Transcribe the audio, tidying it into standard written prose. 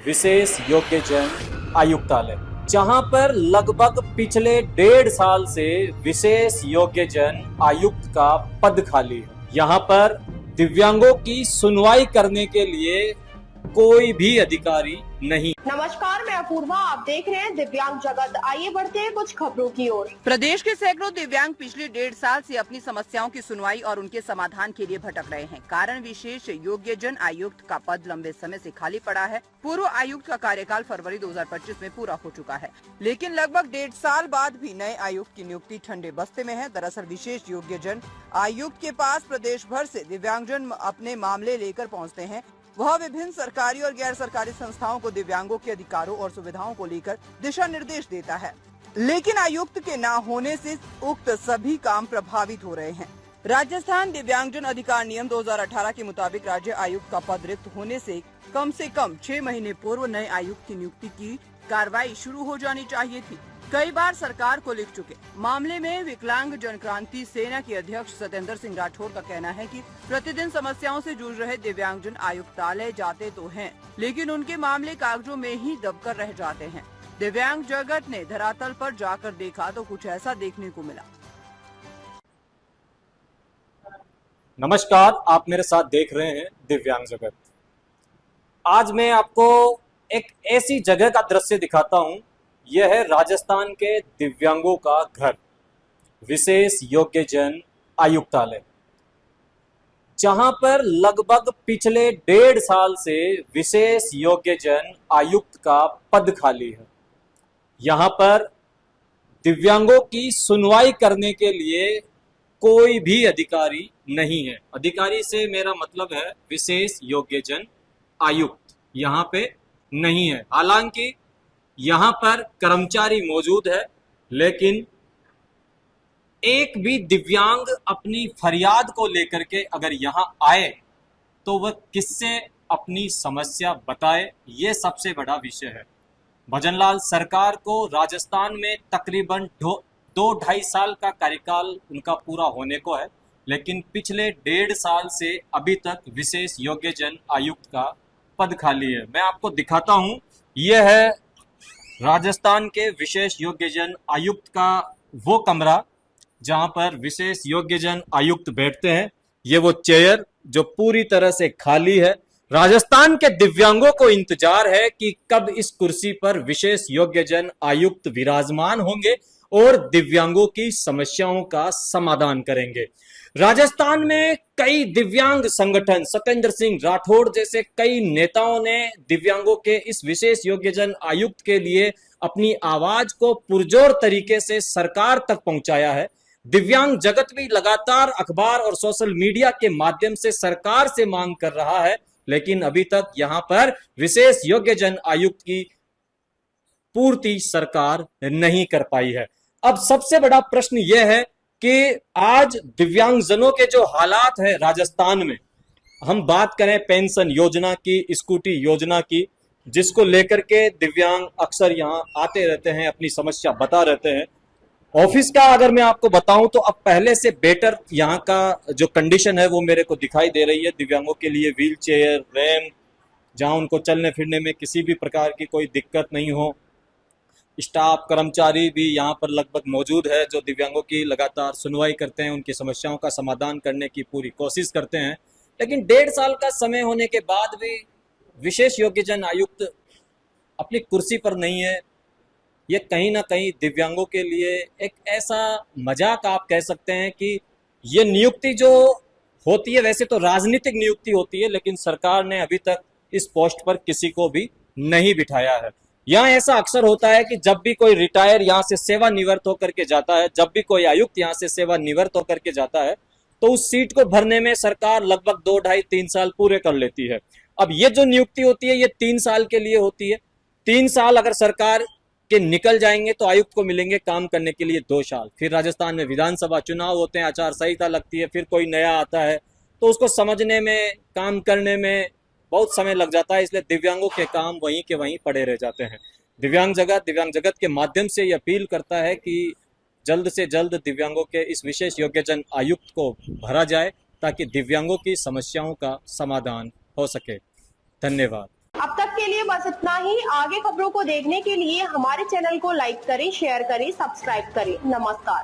विशेष योग्यजन आयुक्तालय, जहां पर लगभग पिछले 1.5 साल से विशेष योग्यजन आयुक्त का पद खाली है। यहां पर दिव्यांगों की सुनवाई करने के लिए कोई भी अधिकारी नहीं। नमस्कार, मैं अपूर्वा, आप देख रहे हैं दिव्यांग जगत। आइए बढ़ते हैं कुछ खबरों की ओर। प्रदेश के सैकड़ों दिव्यांग पिछले 1.5 साल से अपनी समस्याओं की सुनवाई और उनके समाधान के लिए भटक रहे हैं। कारण विशेष योग्यजन आयुक्त का पद लंबे समय से खाली पड़ा है। पूर्व आयुक्त का कार्यकाल फरवरी 2025 में पूरा हो चुका है, लेकिन लगभग 1.5 साल बाद भी नए आयुक्त की नियुक्ति ठंडे बस्ते में है। दरअसल विशेष योग्यजन आयुक्त के पास प्रदेश भर से दिव्यांगजन अपने मामले लेकर पहुँचते हैं। वह विभिन्न सरकारी और गैर सरकारी संस्थाओं को दिव्यांगों के अधिकारों और सुविधाओं को लेकर दिशा निर्देश देता है, लेकिन आयुक्त के न होने से उक्त सभी काम प्रभावित हो रहे हैं। राजस्थान दिव्यांगजन अधिकार नियम 2018 के मुताबिक राज्य आयुक्त का पद रिक्त होने से कम 6 महीने पूर्व नए आयुक्त की नियुक्ति की कार्रवाई शुरू हो जानी चाहिए थी। कई बार सरकार को लिख चुके मामले में विकलांग जनक्रांति सेना के अध्यक्ष सत्येंद्र सिंह राठौर का कहना है कि प्रतिदिन समस्याओं से जूझ रहे दिव्यांगजन आयुक्तालय जाते तो हैं, लेकिन उनके मामले कागजों में ही दबकर रह जाते हैं। दिव्यांग जगत ने धरातल पर जाकर देखा तो कुछ ऐसा देखने को मिला। नमस्कार, आप मेरे साथ देख रहे हैं दिव्यांग जगत। आज मैं आपको एक ऐसी जगह का दृश्य दिखाता हूं। यह है राजस्थान के दिव्यांगों का घर, विशेष योग्यजन आयुक्तालय, जहां पर लगभग पिछले 1.5 साल से विशेष योग्यजन आयुक्त का पद खाली है। यहां पर दिव्यांगों की सुनवाई करने के लिए कोई भी अधिकारी नहीं है। अधिकारी से मेरा मतलब है विशेष योग्यजन आयुक्त यहां पे नहीं है। हालांकि यहां पर कर्मचारी मौजूद है, लेकिन एक भी दिव्यांग अपनी फरियाद को लेकर के अगर यहां आए तो वह किससे अपनी समस्या बताए, यह सबसे बड़ा विषय है। भजनलाल सरकार को राजस्थान में तकरीबन 2-2.5 साल का कार्यकाल उनका पूरा होने को है, लेकिन पिछले 1.5 साल से अभी तक विशेष योग्यजन आयुक्त का पद खाली है। मैं आपको दिखाता हूं, यह है राजस्थान के विशेष योग्यजन आयुक्त का वो कमरा जहां पर विशेष योग्यजन आयुक्त बैठते हैं। ये वो चेयर जो पूरी तरह से खाली है। राजस्थान के दिव्यांगों को इंतजार है कि कब इस कुर्सी पर विशेष योग्यजन आयुक्त विराजमान होंगे और दिव्यांगों की समस्याओं का समाधान करेंगे। राजस्थान में कई दिव्यांग संगठन, सत्येंद्र सिंह राठौर जैसे कई नेताओं ने दिव्यांगों के इस विशेष योग्यजन आयुक्त के लिए अपनी आवाज को पुरजोर तरीके से सरकार तक पहुंचाया है। दिव्यांग जगत भी लगातार अखबार और सोशल मीडिया के माध्यम से सरकार से मांग कर रहा है, लेकिन अभी तक यहां पर विशेष योग्यजन आयुक्त की पूर्ति सरकार नहीं कर पाई है। अब सबसे बड़ा प्रश्न यह है कि आज दिव्यांगजनों के जो हालात है राजस्थान में, हम बात करें पेंशन योजना की, स्कूटी योजना की, जिसको लेकर के दिव्यांग अक्सर यहाँ आते रहते हैं, अपनी समस्या बता रहते हैं। ऑफिस का अगर मैं आपको बताऊं तो अब पहले से बेटर यहाँ का जो कंडीशन है वो मेरे को दिखाई दे रही है। दिव्यांगों के लिए व्हील चेयर, रैम्प, जहां उनको चलने फिरने में किसी भी प्रकार की कोई दिक्कत नहीं हो। स्टाफ कर्मचारी भी यहाँ पर लगभग मौजूद है जो दिव्यांगों की लगातार सुनवाई करते हैं, उनकी समस्याओं का समाधान करने की पूरी कोशिश करते हैं। लेकिन 1.5 साल का समय होने के बाद भी विशेष योग्यजन आयुक्त अपनी कुर्सी पर नहीं है। ये कहीं ना कहीं दिव्यांगों के लिए एक ऐसा मजाक आप कह सकते हैं कि ये नियुक्ति जो होती है, वैसे तो राजनीतिक नियुक्ति होती है, लेकिन सरकार ने अभी तक इस पोस्ट पर किसी को भी नहीं बिठाया है। यहाँ ऐसा अक्सर होता है कि जब भी कोई रिटायर यहाँ से सेवानिवृत्त होकर के जाता है, जब भी कोई आयुक्त यहाँ से सेवानिवृत्त होकर के जाता है, तो उस सीट को भरने में सरकार लगभग 2-2.5-3 साल पूरे कर लेती है। अब ये जो नियुक्ति होती है ये 3 साल के लिए होती है। 3 साल अगर सरकार के निकल जाएंगे तो आयुक्त को मिलेंगे काम करने के लिए 2 साल। फिर राजस्थान में विधानसभा चुनाव होते हैं, आचार संहिता लगती है, फिर कोई नया आता है तो उसको समझने में, काम करने में बहुत समय लग जाता है। इसलिए दिव्यांगों के काम वहीं के वहीं पड़े रह जाते हैं। दिव्यांग जगत के माध्यम से ये अपील करता है कि जल्द से जल्द दिव्यांगों के इस विशेष योग्यजन आयुक्त को भरा जाए ताकि दिव्यांगों की समस्याओं का समाधान हो सके। धन्यवाद। अब तक के लिए बस इतना ही। आगे खबरों को देखने के लिए हमारे चैनल को लाइक करें, शेयर करें, सब्सक्राइब करें। नमस्कार।